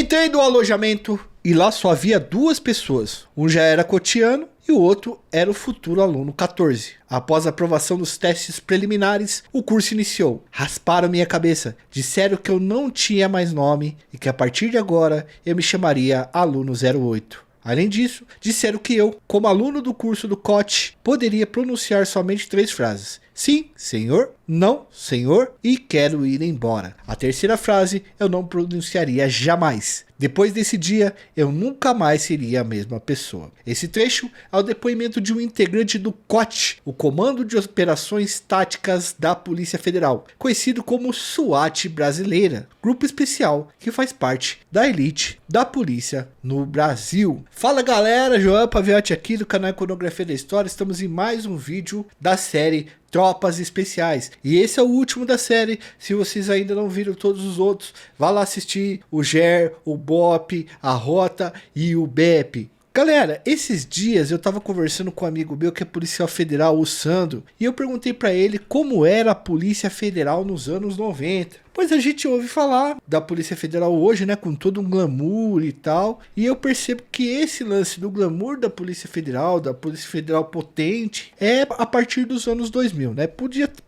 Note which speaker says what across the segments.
Speaker 1: Entrei no alojamento e lá só havia duas pessoas. Um já era cotiano e o outro era o futuro aluno 14. Após a aprovação dos testes preliminares, o curso iniciou. Rasparam minha cabeça, disseram que eu não tinha mais nome e que a partir de agora eu me chamaria aluno 08. Além disso, disseram que eu, como aluno do curso do COT, poderia pronunciar somente 3 frases. Sim, senhor, não, senhor e quero ir embora. A terceira frase eu não pronunciaria jamais. Depois desse dia, eu nunca mais seria a mesma pessoa. Esse trecho é o depoimento de um integrante do COT, o Comando de Operações Táticas da Polícia Federal, conhecido como SWAT brasileira, grupo especial que faz parte da elite da polícia no Brasil. Fala galera, João Paviotti aqui do canal Iconografia da História. Estamos em mais um vídeo da série Tropas Especiais. E esse é o último da série. Se vocês ainda não viram todos os outros, vá lá assistir o GER, o BOP, a Rota e o BEP. Galera, esses dias eu tava conversando com um amigo meu que é policial federal, o Sandro, e eu perguntei pra ele como era a Polícia Federal nos anos 90. Pois a gente ouve falar da Polícia Federal hoje, né, com todo um glamour e tal, e eu percebo que esse lance do glamour da Polícia Federal potente, é a partir dos anos 2000, né?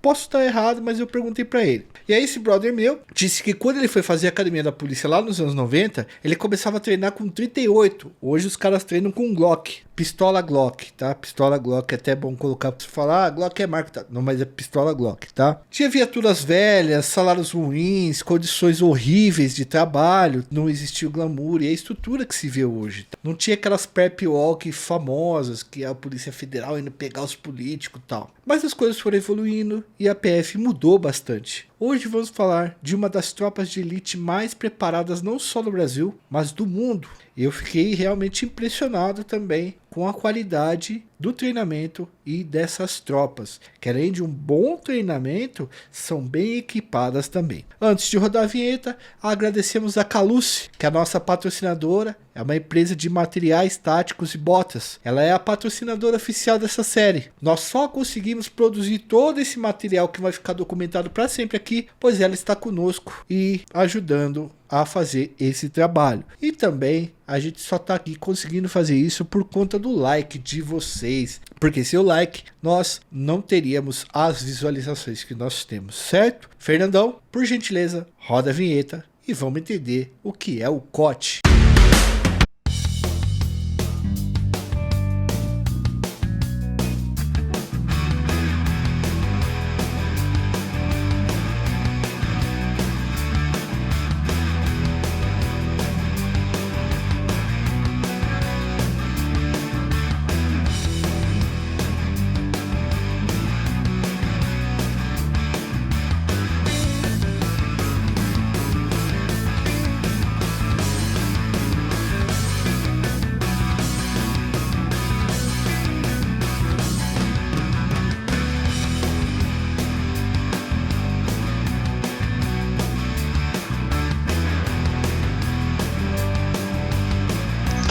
Speaker 1: Posso estar errado, mas eu perguntei pra ele. E aí esse brother meu disse que quando ele foi fazer a academia da polícia lá nos anos 90, ele começava a treinar com 38. Hoje os caras treinam com Glock. Pistola Glock, tá? Pistola Glock é até bom colocar pra você falar, Glock é marca, tá? Não, mas é pistola Glock, tá? Tinha viaturas velhas, salários ruins, condições horríveis de trabalho, não existia o glamour e a estrutura que se vê hoje. Tá? Não tinha aquelas prep walk famosas que a Polícia Federal indo pegar os políticos e tal. Mas as coisas foram evoluindo e a PF mudou bastante. Hoje vamos falar de uma das tropas de elite mais preparadas não só no Brasil, mas do mundo. Eu fiquei realmente impressionado também com a qualidade do treinamento e dessas tropas, que além de um bom treinamento, são bem equipadas também. Antes de rodar a vinheta, agradecemos a Caluce, que é a nossa patrocinadora, é uma empresa de materiais táticos e botas. Ela é a patrocinadora oficial dessa série. Nós só conseguimos produzir todo esse material que vai ficar documentado para sempre aqui, pois ela está conosco e ajudando a fazer esse trabalho. E também a gente só tá aqui conseguindo fazer isso por conta do like de vocês, porque sem o like nós não teríamos as visualizações que nós temos, certo? Fernandão, por gentileza, roda a vinheta e vamos entender o que é o COT.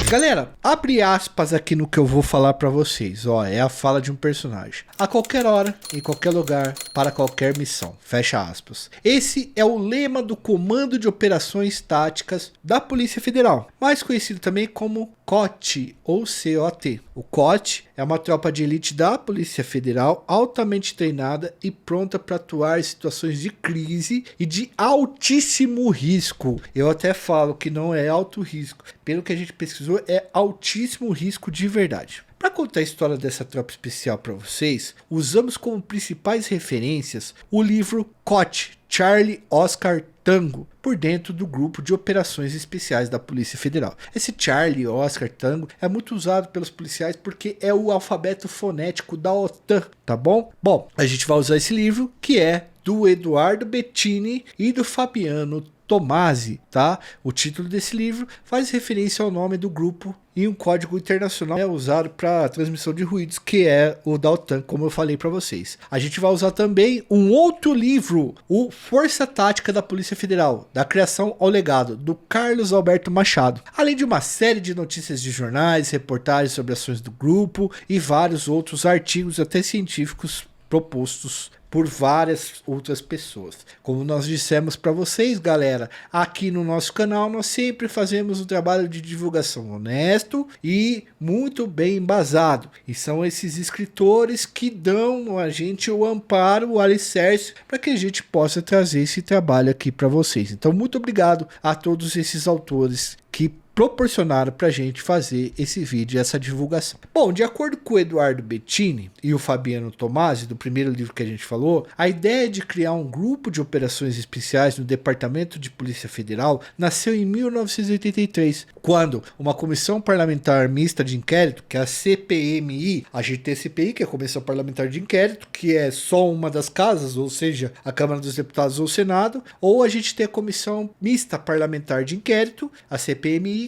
Speaker 1: Galera, abre aspas aqui no que eu vou falar pra vocês, ó, é a fala de um personagem. A qualquer hora, em qualquer lugar, para qualquer missão, fecha aspas. Esse é o lema do Comando de Operações Táticas da Polícia Federal, mais conhecido também como COT ou COT. O COT é uma tropa de elite da Polícia Federal altamente treinada e pronta para atuar em situações de crise e de altíssimo risco. Eu até falo que não é alto risco, pelo que a gente pesquisou é altíssimo risco de verdade. Para contar a história dessa tropa especial para vocês, usamos como principais referências o livro COT, Charlie Oscar Tango, por dentro do grupo de operações especiais da Polícia Federal. Esse Charlie Oscar Tango é muito usado pelos policiais porque é o alfabeto fonético da OTAN, tá bom? Bom, a gente vai usar esse livro que é do Eduardo Bettini e do Fabiano Tomasi, tá? O título desse livro faz referência ao nome do grupo e um código internacional é usado para transmissão de ruídos, que é o da OTAN, como eu falei para vocês. A gente vai usar também um outro livro, o Força Tática da Polícia Federal, da criação ao legado, do Carlos Alberto Machado, além de uma série de notícias de jornais, reportagens sobre ações do grupo e vários outros artigos até científicos propostos por várias outras pessoas. Como nós dissemos para vocês, galera, aqui no nosso canal nós sempre fazemos um trabalho de divulgação honesto e muito bem embasado. E são esses escritores que dão a gente o amparo, o alicerce, para que a gente possa trazer esse trabalho aqui para vocês. Então, muito obrigado a todos esses autores que proporcionaram para a gente fazer esse vídeo e essa divulgação. Bom, de acordo com o Eduardo Bettini e o Fabiano Tomasi, do primeiro livro que a gente falou, a ideia de criar um grupo de operações especiais no Departamento de Polícia Federal nasceu em 1983, quando uma comissão parlamentar mista de inquérito, que é a CPMI, a gente tem a CPI, que é a Comissão Parlamentar de Inquérito, que é só uma das casas, ou seja, a Câmara dos Deputados ou o Senado, ou a gente tem a Comissão Mista Parlamentar de Inquérito, a CPMI,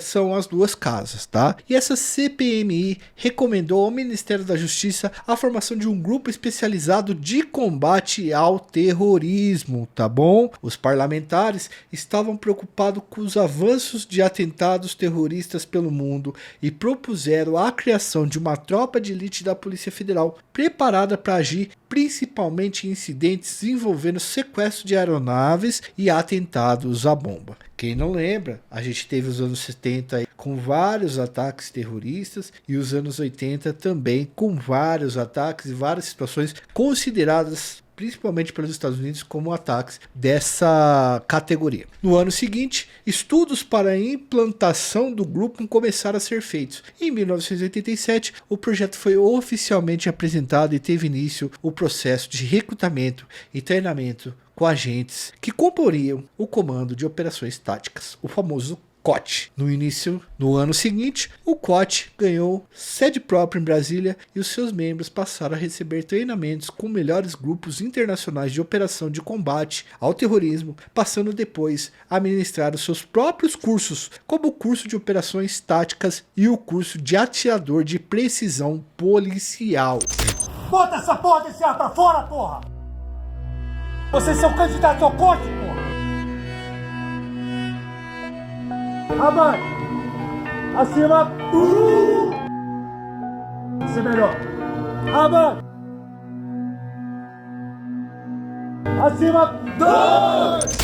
Speaker 1: são as duas casas, tá? E essa CPMI recomendou ao Ministério da Justiça a formação de um grupo especializado de combate ao terrorismo, tá bom? Os parlamentares estavam preocupados com os avanços de atentados terroristas pelo mundo e propuseram a criação de uma tropa de elite da Polícia Federal preparada para agir principalmente em incidentes envolvendo sequestro de aeronaves e atentados à bomba. Quem não lembra, a gente teve os anos 70 com vários ataques terroristas e os anos 80 também com vários ataques e várias situações consideradas principalmente pelos Estados Unidos como ataques dessa categoria. No ano seguinte, estudos para a implantação do grupo começaram a ser feitos. Em 1987, o projeto foi oficialmente apresentado e teve início o processo de recrutamento e treinamento com agentes que comporiam o Comando de Operações Táticas, o famoso COT. No ano seguinte, o COT ganhou sede própria em Brasília e os seus membros passaram a receber treinamentos com melhores grupos internacionais de operação de combate ao terrorismo, passando depois a ministrar os seus próprios cursos, como o curso de operações táticas e o curso de atirador de precisão policial.
Speaker 2: Bota essa porra desse ar pra fora, porra! Vocês são candidatos ao COT, porra! Abate! Acima! Isso é melhor! Abate! Acima!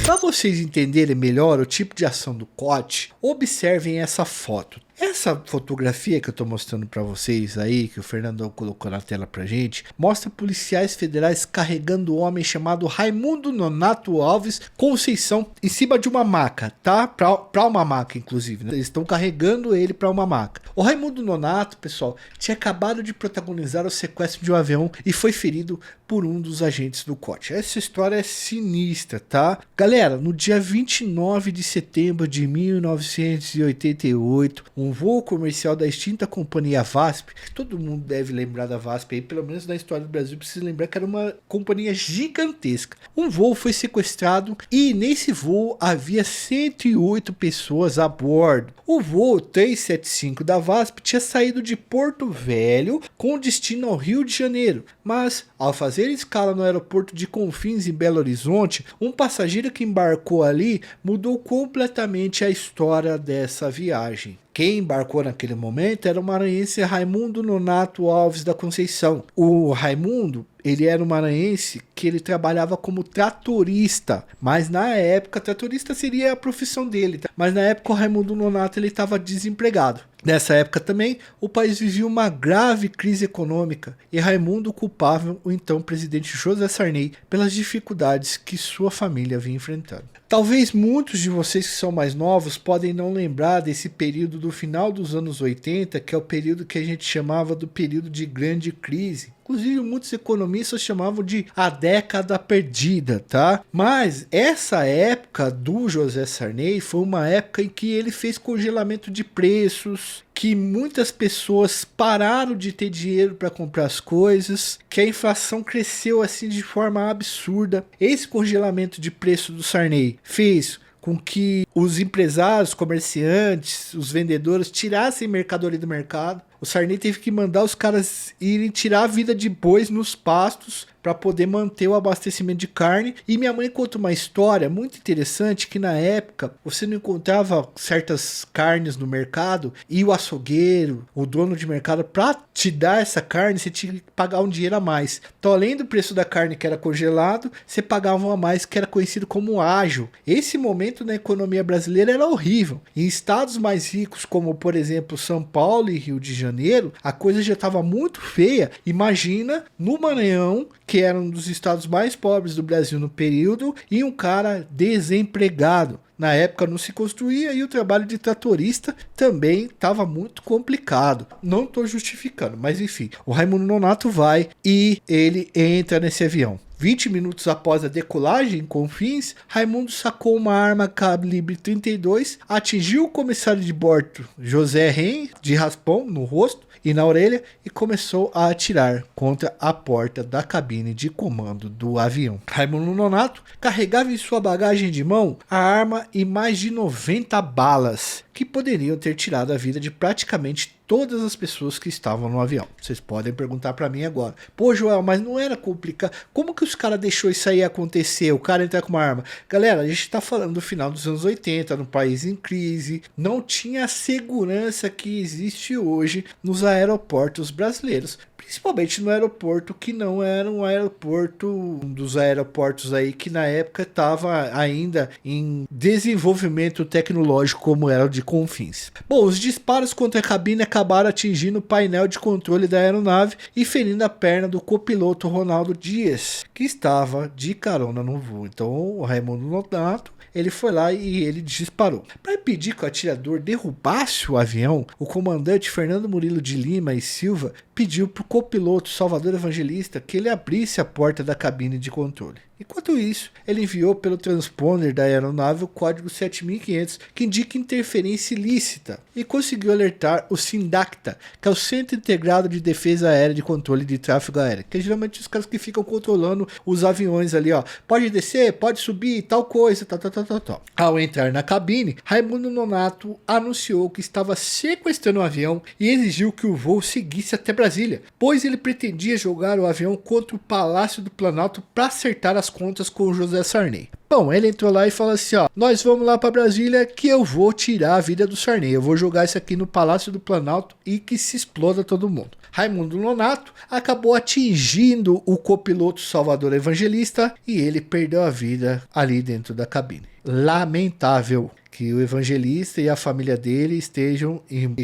Speaker 1: Para vocês entenderem melhor o tipo de ação do COT, observem essa foto. Essa fotografia que eu estou mostrando para vocês aí, que o Fernando colocou na tela pra gente, mostra policiais federais carregando um homem chamado Raimundo Nonato Alves Conceição em cima de uma maca, tá? Pra uma maca, inclusive, né? Eles estão carregando ele para uma maca. O Raimundo Nonato, pessoal, tinha acabado de protagonizar o sequestro de um avião e foi ferido por um dos agentes do COT. Essa história é sinistra, tá? Galera, no dia 29 de setembro de 1988, um voo comercial da extinta companhia VASP, todo mundo deve lembrar da VASP aí, pelo menos na história do Brasil, precisa lembrar que era uma companhia gigantesca. Um voo foi sequestrado e nesse voo havia 108 pessoas a bordo. O voo 375 da VASP tinha saído de Porto Velho com destino ao Rio de Janeiro, mas ao fazer escala no aeroporto de Confins em Belo Horizonte, um passageiro que embarcou ali mudou completamente a história dessa viagem. Quem embarcou naquele momento era o maranhense Raimundo Nonato Alves da Conceição. O Raimundo, ele era um maranhense que ele trabalhava como tratorista, mas na época, tratorista seria a profissão dele, tá? Mas na época o Raimundo Nonato ele estava desempregado. Nessa época também, o país vivia uma grave crise econômica e Raimundo culpava o então presidente José Sarney pelas dificuldades que sua família vinha enfrentando. Talvez muitos de vocês que são mais novos podem não lembrar desse período do final dos anos 80, que é o período que a gente chamava do período de grande crise. Inclusive, muitos economistas chamavam de a década perdida, tá? Mas essa época do José Sarney foi uma época em que ele fez congelamento de preços, que muitas pessoas pararam de ter dinheiro para comprar as coisas, que a inflação cresceu assim de forma absurda. Esse congelamento de preço do Sarney fez com que os empresários, comerciantes, os vendedores tirassem mercadoria do mercado. O Sarney teve que mandar os caras irem tirar a vida de bois nos pastos para poder manter o abastecimento de carne. E minha mãe conta uma história muito interessante, que na época você não encontrava certas carnes no mercado e o açougueiro, o dono de mercado, para te dar essa carne, você tinha que pagar um dinheiro a mais. Então, além do preço da carne que era congelado, você pagava um a mais, que era conhecido como ágio. Esse momento na economia brasileira era horrível. Em estados mais ricos, como por exemplo São Paulo e Rio de Janeiro, a coisa já estava muito feia. Imagina no Maranhão, que era um dos estados mais pobres do Brasil no período, e um cara desempregado. Na época não se construía e o trabalho de tratorista também estava muito complicado. Não estou justificando, mas enfim. O Raimundo Nonato vai e ele entra nesse avião. 20 minutos após a decolagem em Confins, Raimundo sacou uma arma calibre 32, atingiu o comissário de bordo José Ren de raspão no rosto e na orelha e começou a atirar contra a porta da cabine de comando do avião. Raimundo Nonato carregava em sua bagagem de mão a arma e mais de 90 balas, que poderiam ter tirado a vida de praticamente todas as pessoas que estavam no avião. Vocês podem perguntar para mim agora: pô, Joel, mas não era complicado? Como que os caras deixou isso aí acontecer? O cara entrar com uma arma? Galera, a gente tá falando do final dos anos 80, no país em crise, não tinha a segurança que existe hoje nos aeroportos brasileiros. Principalmente no aeroporto que não era um aeroporto, um dos aeroportos aí que na época estava ainda em desenvolvimento tecnológico como era o de Confins. Bom, os disparos contra a cabine acabaram atingindo o painel de controle da aeronave e ferindo a perna do copiloto Ronaldo Dias, que estava de carona no voo. Então o Raimundo Nonato, ele foi lá e ele disparou. Para impedir que o atirador derrubasse o avião, o comandante Fernando Murilo de Lima e Silva pediu para o copiloto Salvador Evangelista que ele abrisse a porta da cabine de controle. Enquanto isso, ele enviou pelo transponder da aeronave o código 7500, que indica interferência ilícita, e conseguiu alertar o SINDACTA, que é o Centro Integrado de Defesa Aérea de Controle de Tráfego Aéreo, que é geralmente os caras que ficam controlando os aviões ali, ó. Pode descer, pode subir, tal coisa, tal. Ao entrar na cabine, Raimundo Nonato anunciou que estava sequestrando o avião e exigiu que o voo seguisse até Brasília, pois ele pretendia jogar o avião contra o Palácio do Planalto para acertar as contas com o José Sarney. Bom, ele entrou lá e falou assim, ó: nós vamos lá para Brasília que eu vou tirar a vida do Sarney, eu vou jogar isso aqui no Palácio do Planalto e que se exploda todo mundo. Raimundo Nonato acabou atingindo o copiloto Salvador Evangelista e ele perdeu a vida ali dentro da cabine. Lamentável que o evangelista e a família dele estejam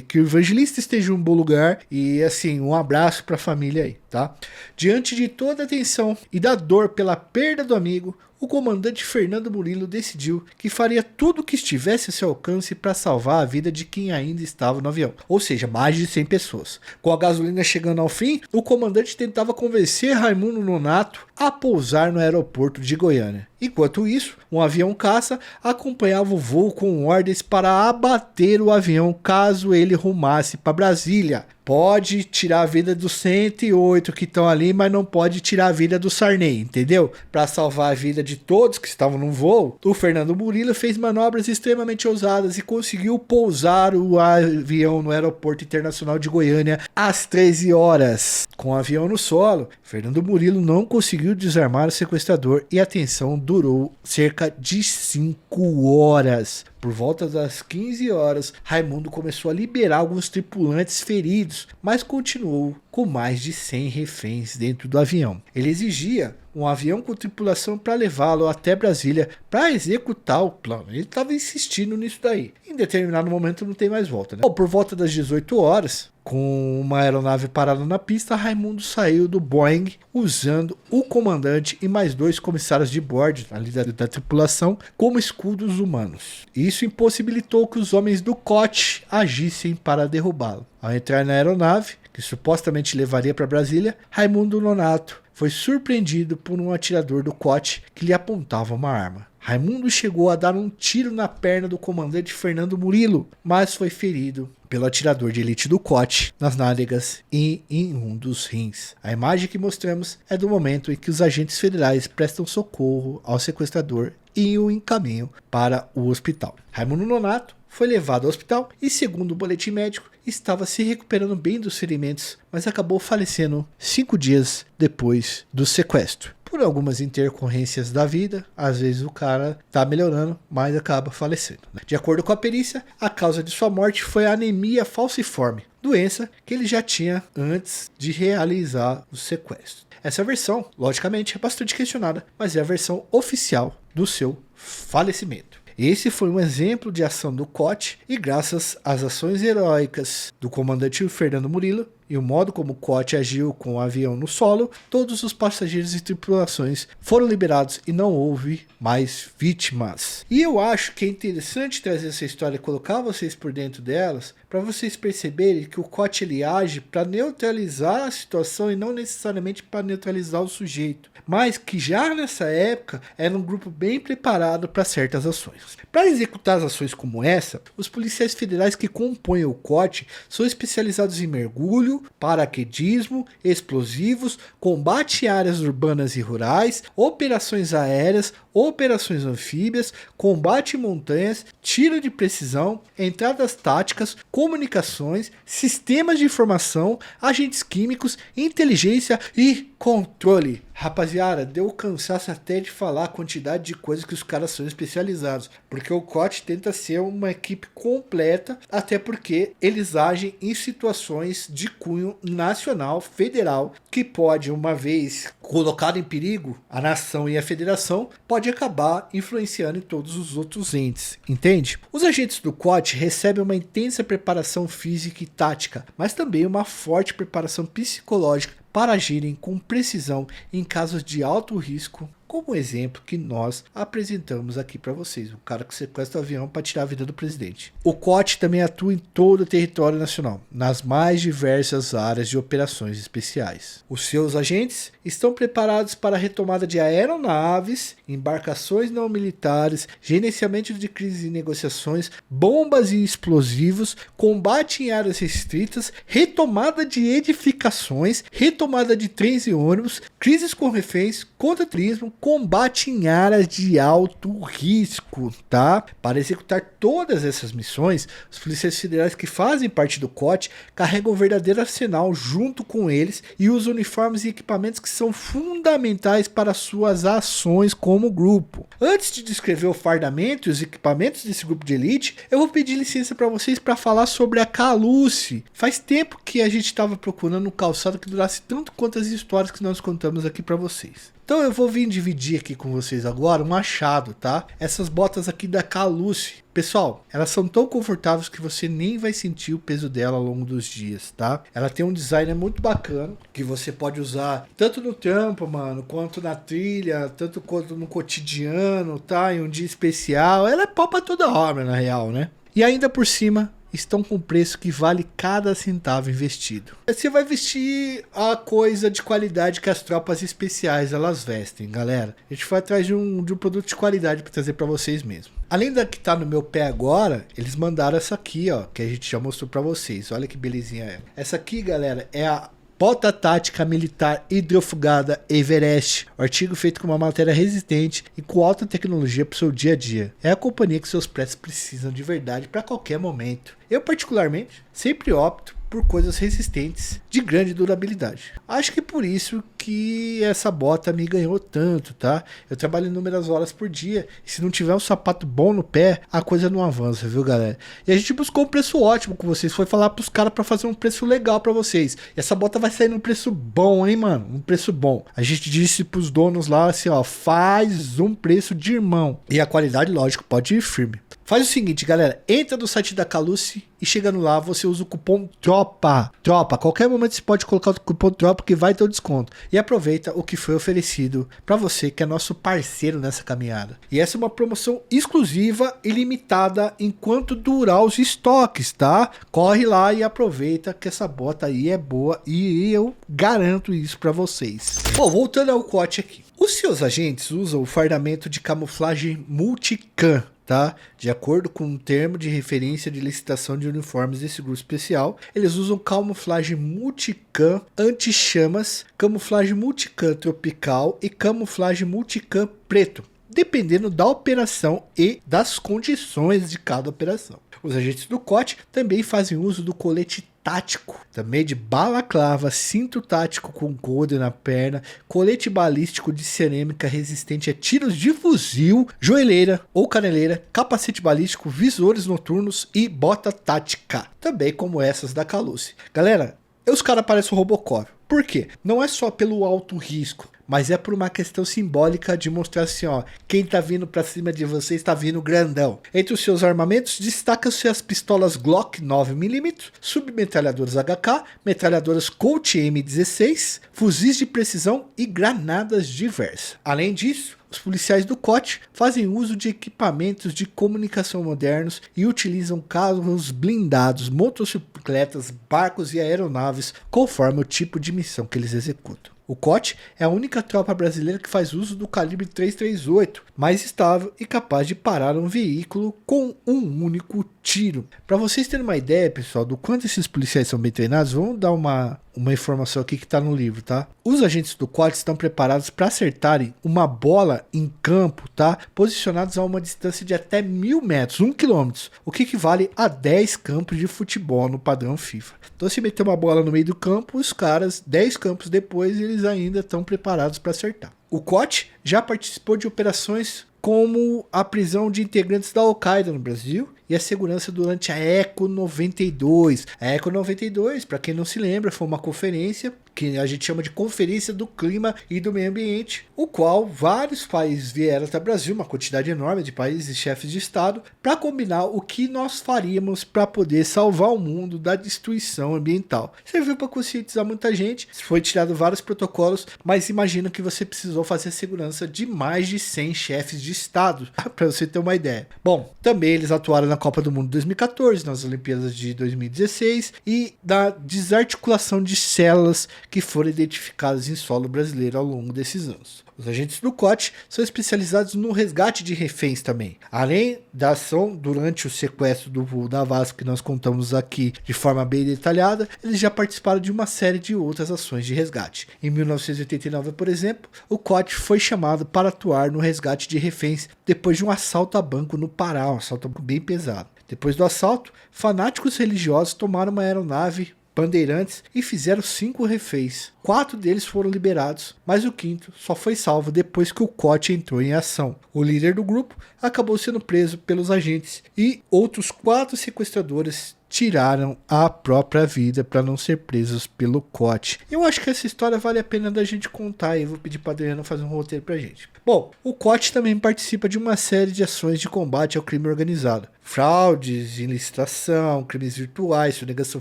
Speaker 1: que o evangelista esteja em um bom lugar e assim, um abraço para a família aí, tá? Diante de toda a tensão e da dor pela perda do amigo, o comandante Fernando Murilo decidiu que faria tudo o que estivesse a seu alcance para salvar a vida de quem ainda estava no avião, ou seja, mais de 100 pessoas. Com a gasolina chegando ao fim, o comandante tentava convencer Raimundo Nonato a pousar no aeroporto de Goiânia. Enquanto isso, um avião caça acompanhava o voo com ordens para abater o avião caso ele rumasse para Brasília. Pode tirar a vida dos 108 que estão ali, mas não pode tirar a vida do Sarney, entendeu? Para salvar a vida de todos que estavam no voo, o Fernando Murilo fez manobras extremamente ousadas e conseguiu pousar o avião no Aeroporto Internacional de Goiânia às 13 horas. Com o avião no solo, Fernando Murilo não conseguiu desarmar o sequestrador e a tensão durou cerca de 5 horas. Por volta das 15 horas, Raimundo começou a liberar alguns tripulantes feridos, mas continuou com mais de 100 reféns dentro do avião. Ele exigia um avião com tripulação para levá-lo até Brasília para executar o plano. Ele estava insistindo nisso daí. Em determinado momento não tem mais volta, né? Bom, por volta das 18 horas, com uma aeronave parada na pista, Raimundo saiu do Boeing usando o comandante e mais 2 comissários de bordo ali da tripulação como escudos humanos. Isso impossibilitou que os homens do COT agissem para derrubá-lo. Ao entrar na aeronave, que supostamente levaria para Brasília, Raimundo Nonato foi surpreendido por um atirador do COT que lhe apontava uma arma. Raimundo chegou a dar um tiro na perna do comandante Fernando Murilo, mas foi ferido pelo atirador de elite do COT nas nádegas e em um dos rins. A imagem que mostramos é do momento em que os agentes federais prestam socorro ao sequestrador e o encaminham para o hospital. Raimundo Nonato foi levado ao hospital e, segundo o boletim médico, estava se recuperando bem dos ferimentos, mas acabou falecendo 5 dias depois do sequestro. Por algumas intercorrências da vida, às vezes o cara tá melhorando, mas acaba falecendo. De acordo com a perícia, a causa de sua morte foi a anemia falciforme, doença que ele já tinha antes de realizar o sequestro. Essa versão, logicamente, é bastante questionada, mas é a versão oficial do seu falecimento. Esse foi um exemplo de ação do COT e graças às ações heróicas do comandante Fernando Murilo e o modo como o COT agiu com o avião no solo, todos os passageiros e tripulações foram liberados e não houve mais vítimas. E eu acho que é interessante trazer essa história e colocar vocês por dentro delas, para vocês perceberem que o COT ele age para neutralizar a situação e não necessariamente para neutralizar o sujeito, mas que já nessa época era um grupo bem preparado para certas ações. Para executar as ações como essa, os policiais federais que compõem o COT são especializados em mergulho, paraquedismo, explosivos, combate em áreas urbanas e rurais, operações aéreas, operações anfíbias, combate em montanhas, tiro de precisão, entradas táticas, comunicações, sistemas de informação, agentes químicos, inteligência e controle. Rapaziada, deu cansaço até de falar a quantidade de coisas que os caras são especializados, porque o COT tenta ser uma equipe completa, até porque eles agem em situações de cunho nacional, federal, que pode, uma vez colocado em perigo a nação e a federação, pode acabar influenciando em todos os outros entes, entende? Os agentes do COT recebem uma intensa preparação física e tática, mas também uma forte preparação psicológica para agirem com precisão em casos de alto risco, como o exemplo que nós apresentamos aqui para vocês, o cara que sequestra o avião para tirar a vida do presidente. O COT também atua em todo o território nacional, nas mais diversas áreas de operações especiais. Os seus agentes estão preparados para a retomada de aeronaves, embarcações não militares, gerenciamento de crises e negociações, bombas e explosivos, combate em áreas restritas, retomada de edificações, retomada de trens e ônibus, crises com reféns, contra-terrorismo, combate em áreas de alto risco, tá? Para executar todas essas missões, os policiais federais que fazem parte do COT carregam um verdadeiro arsenal junto com eles e usam uniformes e equipamentos que são fundamentais para suas ações como grupo. Antes de descrever o fardamento e os equipamentos desse grupo de elite, eu vou pedir licença para vocês para falar sobre a Caluce. Faz tempo que a gente estava procurando um calçado que durasse tanto quanto as histórias que nós contamos aqui para vocês. Então eu vou vir dividir aqui com vocês agora um achado, tá? Essas botas aqui da Caluce. Pessoal, elas são tão confortáveis que você nem vai sentir o peso dela ao longo dos dias, tá? Ela tem um design muito bacana, que você pode usar tanto no trampo, mano, quanto na trilha, tanto quanto no cotidiano, tá? Em um dia especial. Ela é pau pra toda obra, na real, né? E ainda por cima, estão com preço que vale cada centavo investido. Você vai vestir a coisa de qualidade que as tropas especiais elas vestem, galera. A gente foi atrás de um produto de qualidade para trazer para vocês mesmo. Além da que tá no meu pé agora, eles mandaram essa aqui, ó, que a gente já mostrou para vocês. Olha que belezinha é. Essa aqui, galera, é a Bota Tática Militar Hidrofugada Everest, um artigo feito com uma matéria resistente e com alta tecnologia para o seu dia a dia. É a companhia que seus pets precisam de verdade para qualquer momento. Eu, particularmente, sempre opto por coisas resistentes de grande durabilidade. Acho que por isso que essa bota me ganhou tanto, tá? Eu trabalho inúmeras horas por dia e se não tiver um sapato bom no pé, a coisa não avança, viu, galera? E a gente buscou um preço ótimo com vocês, foi falar pros caras para fazer um preço legal para vocês. E essa bota vai sair num preço bom, hein, mano? Um preço bom. A gente disse pros donos lá assim, ó, faz um preço de irmão. E a qualidade, lógico, pode ir firme. Faz o seguinte, galera, entra no site da Caluce e chegando lá, você usa o cupom TROPA. TROPA, qualquer momento você pode colocar o cupom TROPA que vai ter o desconto. E aproveita o que foi oferecido para você que é nosso parceiro nessa caminhada. E essa é uma promoção exclusiva e limitada enquanto durar os estoques, tá? Corre lá e aproveita que essa bota aí é boa e eu garanto isso para vocês. Bom, voltando ao COT aqui. Os seus agentes usam o fardamento de camuflagem Multicam, tá? De acordo com um termo de referência de licitação de uniformes desse grupo especial, eles usam camuflagem Multicam anti-chamas, camuflagem Multicam tropical e camuflagem Multicam preto. dependendo da operação e das condições de cada operação. Os agentes do COT também fazem uso do colete tático, também de balaclava, cinto tático com couro na perna, colete balístico de cerâmica resistente a tiros de fuzil, joelheira ou caneleira, capacete balístico, visores noturnos e bota tática, também como essas da Caluce. Galera, os caras parecem o Robocop. Por quê? Não é só pelo alto risco, mas é por uma questão simbólica de mostrar assim, ó, quem tá vindo pra cima de você está vindo grandão. Entre os seus armamentos, destacam-se as pistolas Glock 9mm, submetralhadoras HK, metralhadoras Colt M16, fuzis de precisão e granadas diversas. Além disso, os policiais do COT fazem uso de equipamentos de comunicação modernos e utilizam carros blindados, motocicletas, barcos e aeronaves, conforme o tipo de missão que eles executam. O COT é a única tropa brasileira que faz uso do calibre 338, mais estável e capaz de parar um veículo com um único tiro. Para vocês terem uma ideia, pessoal, do quanto esses policiais são bem treinados, vamos dar uma informação aqui que está no livro, tá? Os agentes do COT estão preparados para acertarem uma bola em campo, tá? Posicionados a uma distância de até 1.000 metros, 1 km, o que equivale a 10 campos de futebol no padrão FIFA. Então, se meter uma bola no meio do campo, os caras, 10 campos depois, eles ainda estão preparados para acertar. O COT já participou de operações como a prisão de integrantes da Al-Qaeda no Brasil e a segurança durante a Eco 92. A Eco 92, para quem não se lembra, foi uma conferência que a gente chama de Conferência do Clima e do Meio Ambiente, o qual vários países vieram até o Brasil, uma quantidade enorme de países e chefes de Estado, para combinar o que nós faríamos para poder salvar o mundo da destruição ambiental. Serviu para conscientizar muita gente, foi tirado vários protocolos, mas imagina que você precisou fazer a segurança de mais de 100 chefes de Estado, para você ter uma ideia. Bom, também eles atuaram na Copa do Mundo 2014, nas Olimpíadas de 2016 e na desarticulação de células que foram identificadas em solo brasileiro ao longo desses anos. Os agentes do COT são especializados no resgate de reféns também. Além da ação durante o sequestro do voo da Vasco que nós contamos aqui de forma bem detalhada, eles já participaram de uma série de outras ações de resgate. Em 1989, por exemplo, o COT foi chamado para atuar no resgate de reféns depois de um assalto a banco no Pará, um assalto bem pesado. Depois do assalto, fanáticos religiosos tomaram uma aeronave Bandeirantes e fizeram 5 reféns. 4 deles foram liberados, mas o 5º só foi salvo depois que o COT entrou em ação. O líder do grupo acabou sendo preso pelos agentes e outros 4 sequestradores tiraram a própria vida para não ser presos pelo COT. Eu acho que essa história vale a pena da gente contar e vou pedir para Adriana fazer um roteiro pra gente. Bom, o COT também participa de uma série de ações de combate ao crime organizado. Fraudes, ilicitação, crimes virtuais, sonegação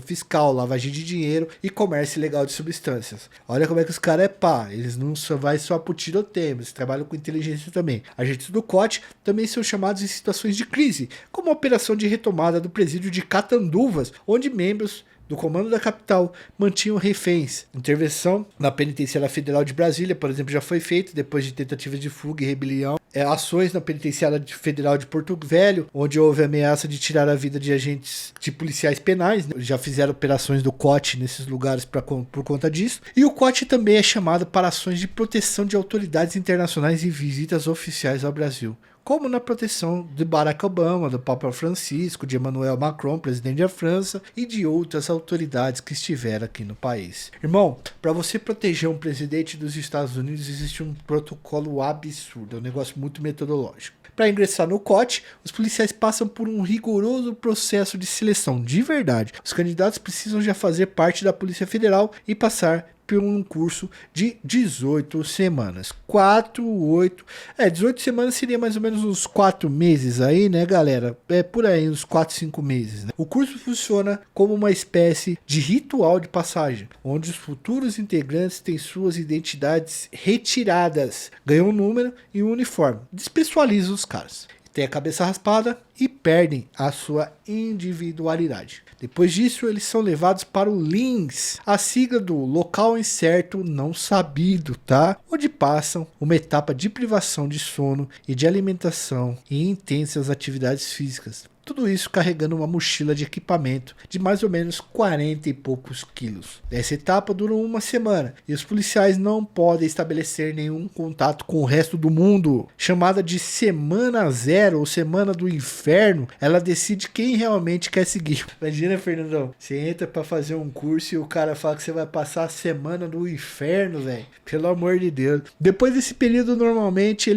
Speaker 1: fiscal, lavagem de dinheiro e comércio ilegal de substâncias. Olha como é que os caras é pá, eles não só vai só pro tiroteio, eles trabalham com inteligência também. Agentes do COT também são chamados em situações de crise, como a operação de retomada do presídio de Catanduvas, onde membros do comando da capital mantinham reféns. Intervenção na Penitenciária Federal de Brasília, por exemplo, já foi feita depois de tentativas de fuga e rebelião. Ações na Penitenciária Federal de Porto Velho, onde houve ameaça de tirar a vida de agentes de policiais penais, né? Já fizeram operações do COT nesses lugares por conta disso. E o COT também é chamado para ações de proteção de autoridades internacionais e visitas oficiais ao Brasil, como na proteção de Barack Obama, do Papa Francisco, de Emmanuel Macron, presidente da França, e de outras autoridades que estiveram aqui no país. Irmão, para você proteger um presidente dos Estados Unidos, existe um protocolo absurdo, é um negócio muito metodológico. Para ingressar no COT, os policiais passam por um rigoroso processo de seleção de verdade. Os candidatos precisam já fazer parte da Polícia Federal e passar por um curso de 18 semanas. 18 semanas seria mais ou menos uns 4 meses aí, né, galera? É por aí, uns 4, 5 meses, né? O curso funciona como uma espécie de ritual de passagem, onde os futuros integrantes têm suas identidades retiradas, ganham um número e um uniforme. Despessoaliza os caras. Tem a cabeça raspada e perdem a sua individualidade. Depois disso, eles são levados para o LINS, a sigla do local incerto não sabido, tá? Onde passam uma etapa de privação de sono e de alimentação e intensas atividades físicas. Tudo isso carregando uma mochila de equipamento de mais ou menos 40 e poucos quilos. Essa etapa dura uma semana e os policiais não podem estabelecer nenhum contato com o resto do mundo. Chamada de Semana Zero ou Semana do Inferno, ela decide quem realmente quer seguir. Imagina, Fernandão, você entra pra fazer um curso e o cara fala que você vai passar a Semana do Inferno, velho. Pelo amor de Deus. Depois desse período, normalmente,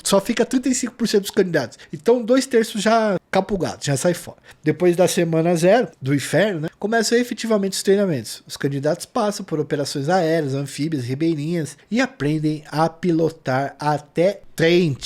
Speaker 1: só fica 35% dos candidatos. Então, 2/3 já capugado, já sai fora. Depois da Semana Zero, do Inferno, né, começam efetivamente os treinamentos. Os candidatos passam por operações aéreas, anfíbias, ribeirinhas e aprendem a pilotar até trem.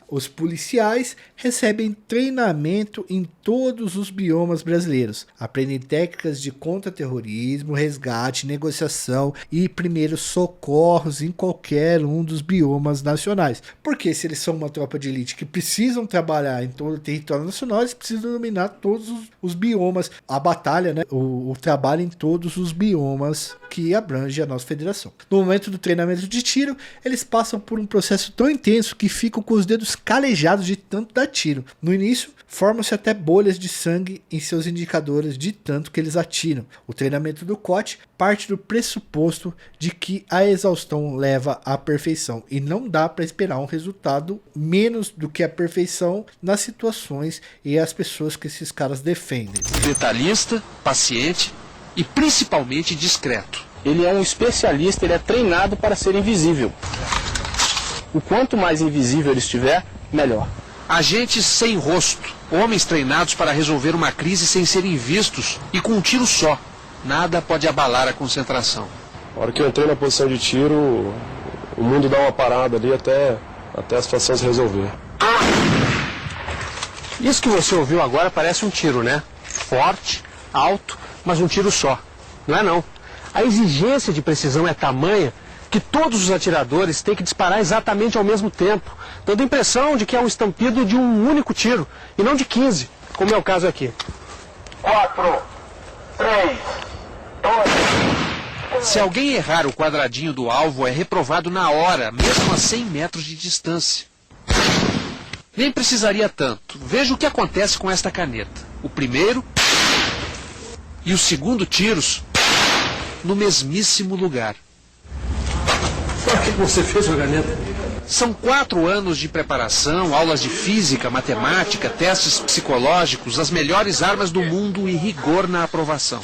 Speaker 1: Os policiais recebem treinamento em todos os biomas brasileiros. Aprendem técnicas de contra-terrorismo, resgate, negociação e primeiros socorros em qualquer um dos biomas nacionais. Porque se eles são uma tropa de elite que precisam trabalhar em todo o território nacional, eles precisam dominar todos os biomas. A batalha, né? O trabalho em todos os biomas que abrange a nossa federação. No momento do treinamento de tiro, eles passam por um processo tão intenso que ficam com os dedos calejados de tanto dar tiro. No início, formam-se até bolhas de sangue em seus indicadores de tanto que eles atiram. O treinamento do COT parte do pressuposto de que a exaustão leva à perfeição e não dá para esperar um resultado menos do que a perfeição nas situações e as pessoas que esses caras defendem.
Speaker 3: Detalhista, paciente e principalmente discreto.
Speaker 4: Ele é um especialista, ele é treinado para ser invisível. O quanto mais invisível ele estiver, melhor.
Speaker 3: Agentes sem rosto, homens treinados para resolver uma crise sem serem vistos e com um tiro só. Nada pode abalar a concentração.
Speaker 5: Na hora que eu entrei na posição de tiro, o mundo dá uma parada ali até a situação se resolver.
Speaker 3: Isso que você ouviu agora parece um tiro, né? Forte, alto, mas um tiro só. Não é não. A exigência de precisão é tamanha que todos os atiradores têm que disparar exatamente ao mesmo tempo, dando a impressão de que é um estampido de um único tiro, e não de 15, como é o caso aqui.
Speaker 2: 4, 3, 2...
Speaker 3: Se alguém errar o quadradinho do alvo, é reprovado na hora, mesmo a 100 metros de distância. Nem precisaria tanto. Veja o que acontece com esta caneta. O primeiro e o segundo tiros no mesmíssimo lugar.
Speaker 2: O que você fez, Margarida?
Speaker 3: São 4 anos de preparação, aulas de física, matemática, testes psicológicos, as melhores armas do mundo e rigor na aprovação.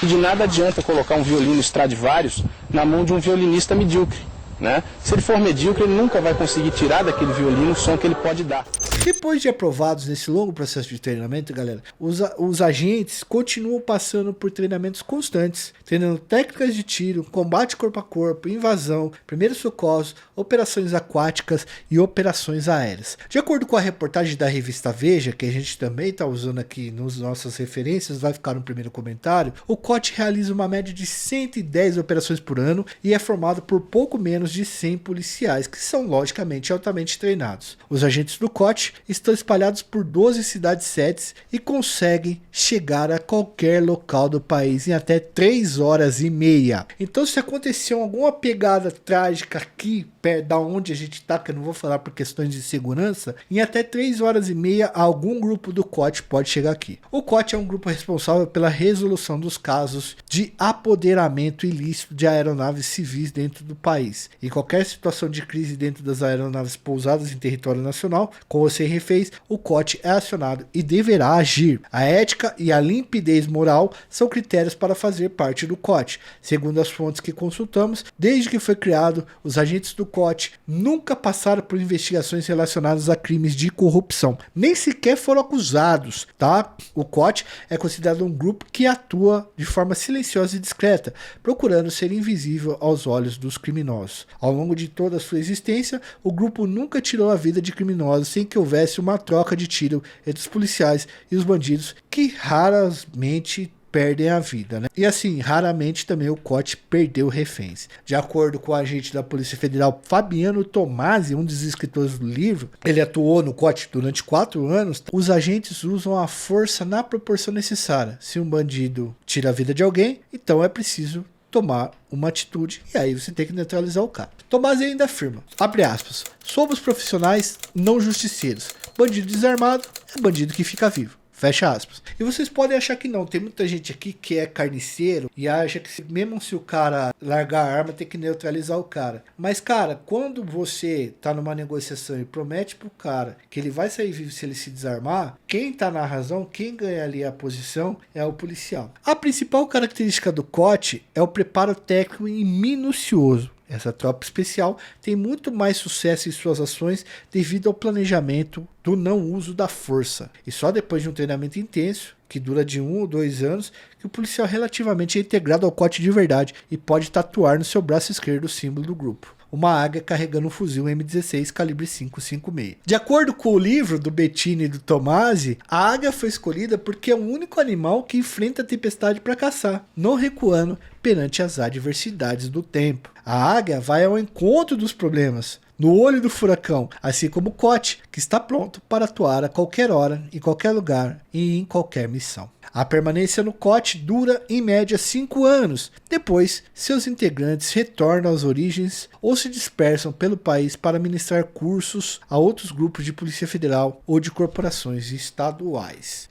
Speaker 4: De nada adianta colocar um violino Stradivarius na mão de um violinista medíocre, né? Se ele for medíocre, ele nunca vai conseguir tirar daquele violino o som que ele pode dar.
Speaker 1: Depois de aprovados nesse longo processo de treinamento, galera, os agentes continuam passando por treinamentos constantes, treinando técnicas de tiro, combate corpo a corpo, invasão, primeiros socorros, operações aquáticas e operações aéreas. De acordo com a reportagem da revista Veja, que a gente também está usando aqui nas nossas referências, vai ficar no primeiro comentário, o COT realiza uma média de 110 operações por ano e é formado por pouco menos de 100 policiais, que são logicamente altamente treinados. Os agentes do COT estão espalhados por 12 cidades-sedes e conseguem chegar a qualquer local do país em até 3 horas e meia. Então, se acontecer alguma pegada trágica aqui perto da onde a gente está, que eu não vou falar por questões de segurança, em até 3 horas e meia algum grupo do COT pode chegar aqui. O COT é um grupo responsável pela resolução dos casos de apoderamento ilícito de aeronaves civis dentro do país. Em qualquer situação de crise dentro das aeronaves pousadas em território nacional, como você refez, o COT é acionado e deverá agir. A ética e a limpidez moral são critérios para fazer parte do COT. Segundo as fontes que consultamos, desde que foi criado, os agentes do COT nunca passaram por investigações relacionadas a crimes de corrupção, nem sequer foram acusados, tá? O COT é considerado um grupo que atua de forma silenciosa e discreta, procurando ser invisível aos olhos dos criminosos. Ao longo de toda a sua existência, o grupo nunca tirou a vida de criminosos sem que houvesse uma troca de tiro entre os policiais e os bandidos, que raramente perdem a vida, né? E assim, raramente também o COT perdeu reféns. De acordo com o agente da Polícia Federal Fabiano Tomasi, um dos escritores do livro, ele atuou no COT durante 4 anos, os agentes usam a força na proporção necessária. Se um bandido tira a vida de alguém, então é preciso tomar uma atitude e aí você tem que neutralizar o cara. Tomás ainda afirma, abre aspas, somos profissionais não justiceiros. Bandido desarmado é bandido que fica vivo. Fecha aspas. E vocês podem achar que não. Tem muita gente aqui que é carniceiro e acha que mesmo se o cara largar a arma, tem que neutralizar o cara. Mas, cara, quando você tá numa negociação e promete pro cara que ele vai sair vivo se ele se desarmar, quem tá na razão, quem ganha ali a posição é o policial. A principal característica do COT é o preparo técnico e minucioso. Essa tropa especial tem muito mais sucesso em suas ações devido ao planejamento do não uso da força. E só depois de um treinamento intenso, que dura de 1 ou 2 anos, que o policial relativamente é integrado ao COT de verdade e pode tatuar no seu braço esquerdo o símbolo do grupo. Uma águia carregando um fuzil M16 calibre 5.56. De acordo com o livro do Bettini e do Tomasi, a águia foi escolhida porque é o único animal que enfrenta a tempestade para caçar, não recuando perante as adversidades do tempo. A águia vai ao encontro dos problemas, no olho do furacão, assim como o COT, que está pronto para atuar a qualquer hora, em qualquer lugar e em qualquer missão. A permanência no COT dura em média 5 anos. Depois, seus integrantes retornam às origens ou se dispersam pelo país para ministrar cursos a outros grupos de Polícia Federal ou de corporações estaduais.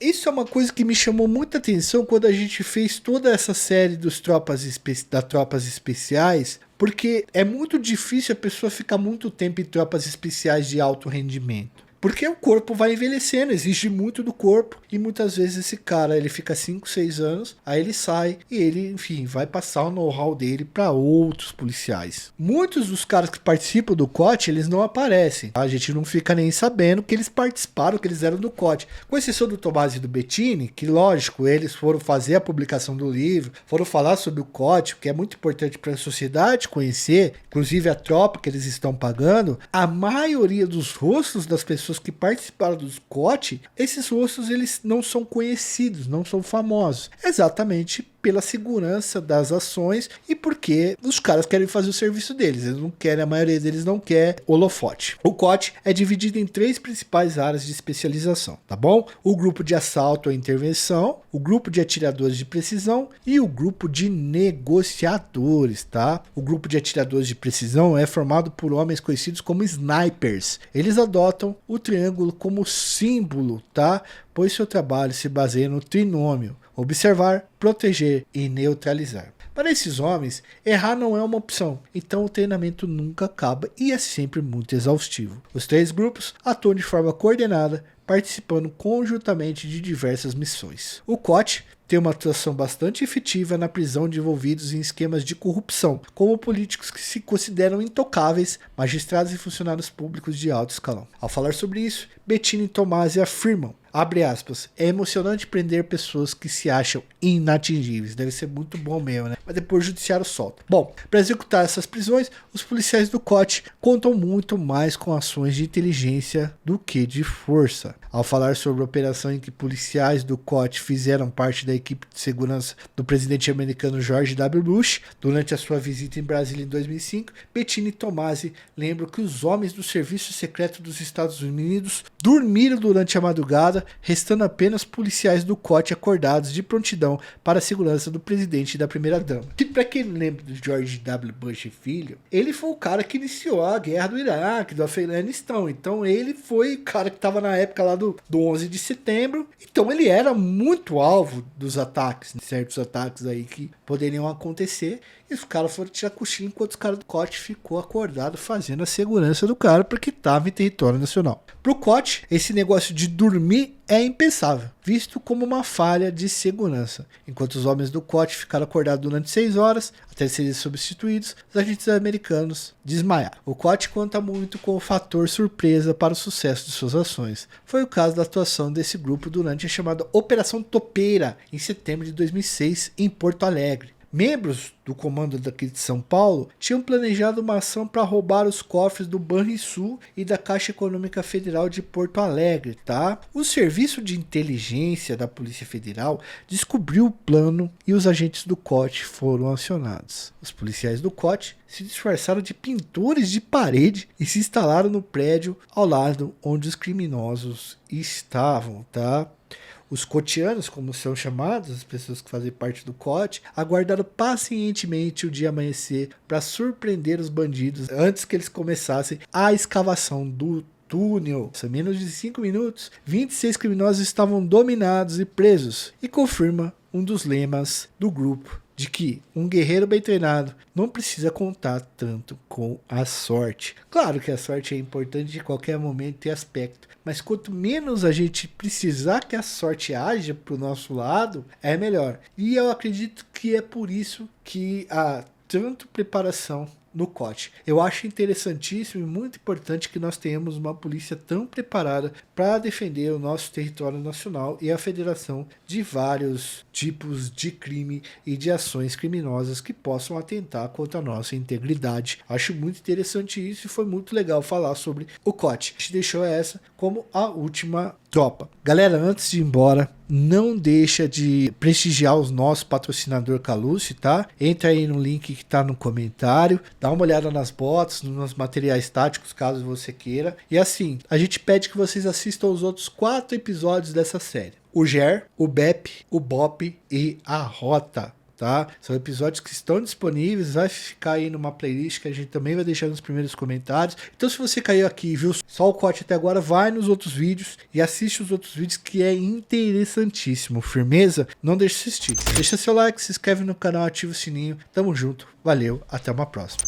Speaker 1: Isso é uma coisa que me chamou muita atenção quando a gente fez toda essa série das tropas especiais, porque é muito difícil a pessoa ficar muito tempo em tropas especiais de alto rendimento. Porque o corpo vai envelhecendo, exige muito do corpo. E muitas vezes esse cara, ele fica 5, 6 anos, aí ele sai e ele, enfim, vai passar o know-how dele para outros policiais. Muitos dos caras que participam do COT, eles não aparecem. A gente não fica nem sabendo que eles participaram, que eles eram do COT. Com exceção do Tomasi e do Bettini, que lógico, eles foram fazer a publicação do livro, foram falar sobre o COT, que é muito importante para a sociedade conhecer, inclusive a tropa que eles estão pagando. A maioria dos rostos das pessoas que participaram dos COT, esses rostos eles não são conhecidos, não são famosos, exatamente pela segurança das ações e porque os caras querem fazer o serviço deles, eles não querem, a maioria deles não quer holofote. O COT é dividido em 3 principais áreas de especialização, tá bom? O grupo de assalto ou intervenção, o grupo de atiradores de precisão e o grupo de negociadores, tá? O grupo de atiradores de precisão é formado por homens conhecidos como snipers. Eles adotam o triângulo como símbolo, tá? Pois seu trabalho se baseia no trinômio: observar, proteger e neutralizar. Para esses homens, errar não é uma opção, então o treinamento nunca acaba e é sempre muito exaustivo. Os 3 grupos atuam de forma coordenada, participando conjuntamente de diversas missões. O COT tem uma atuação bastante efetiva na prisão de envolvidos em esquemas de corrupção, como políticos que se consideram intocáveis, magistrados e funcionários públicos de alto escalão. Ao falar sobre isso, Bettini e Tomasi afirmam, abre aspas, é emocionante prender pessoas que se acham inatingíveis. Deve ser muito bom mesmo, né? Mas depois o judiciário solta. Bom, para executar essas prisões, os policiais do COT contam muito mais com ações de inteligência do que de força. Ao falar sobre a operação em que policiais do COT fizeram parte da equipe de segurança do presidente americano George W. Bush, durante a sua visita em Brasília em 2005, Bettini e Tomasi lembram que os homens do Serviço Secreto dos Estados Unidos dormiram durante a madrugada, restando apenas policiais do COT acordados de prontidão para a segurança do presidente e da primeira-dama. E para quem lembra do George W. Bush filho, ele foi o cara que iniciou a guerra do Iraque, do Afeganistão. Então ele foi o cara que estava na época lá do 11 de setembro. Então ele era muito alvo dos ataques, certos ataques aí que poderiam acontecer. E os caras foram tirar cochilo enquanto os caras do COT ficou acordado fazendo a segurança do cara porque estava em território nacional. Pro COT, esse negócio de dormir é impensável, visto como uma falha de segurança. Enquanto os homens do COT ficaram acordados durante 6 horas, até serem substituídos, os agentes americanos desmaiaram. O COT conta muito com o fator surpresa para o sucesso de suas ações. Foi o caso da atuação desse grupo durante a chamada Operação Topeira, em setembro de 2006, em Porto Alegre. Membros do comando daqui de São Paulo tinham planejado uma ação para roubar os cofres do Banrisul e da Caixa Econômica Federal de Porto Alegre, tá? O serviço de inteligência da Polícia Federal descobriu o plano e os agentes do COT foram acionados. Os policiais do COT se disfarçaram de pintores de parede e se instalaram no prédio ao lado onde os criminosos estavam, tá? Os cotianos, como são chamados, as pessoas que fazem parte do COT, aguardaram pacientemente o dia amanhecer para surpreender os bandidos antes que eles começassem a escavação do túnel. Em menos de 5 minutos, 26 criminosos estavam dominados e presos, e confirma um dos lemas do grupo, de que um guerreiro bem treinado não precisa contar tanto com a sorte. Claro que a sorte é importante de qualquer momento e aspecto, mas quanto menos a gente precisar que a sorte haja para o nosso lado, é melhor. E eu acredito que é por isso que há tanta preparação no COT. Eu acho interessantíssimo e muito importante que nós tenhamos uma polícia tão preparada para defender o nosso território nacional e a federação de vários tipos de crime e de ações criminosas que possam atentar contra a nossa integridade. Acho muito interessante isso e foi muito legal falar sobre o COT. A gente deixou essa como a última tropa. Galera, antes de ir embora, não deixa de prestigiar os nossos patrocinador Caluce, tá? Entra aí no link que tá no comentário, dá uma olhada nas botas, nos materiais táticos, caso você queira. E assim, a gente pede que vocês assistam os outros 4 episódios dessa série. O GER, o BEP, o BOP e a Rota. Tá? São episódios que estão disponíveis, vai ficar aí numa playlist que a gente também vai deixar nos primeiros comentários. Então se você caiu aqui e viu só o COT até agora, vai nos outros vídeos e assiste os outros vídeos que é interessantíssimo. Firmeza? Não deixe de assistir. Deixa seu like, se inscreve no canal, ativa o sininho. Tamo junto, valeu, até uma próxima.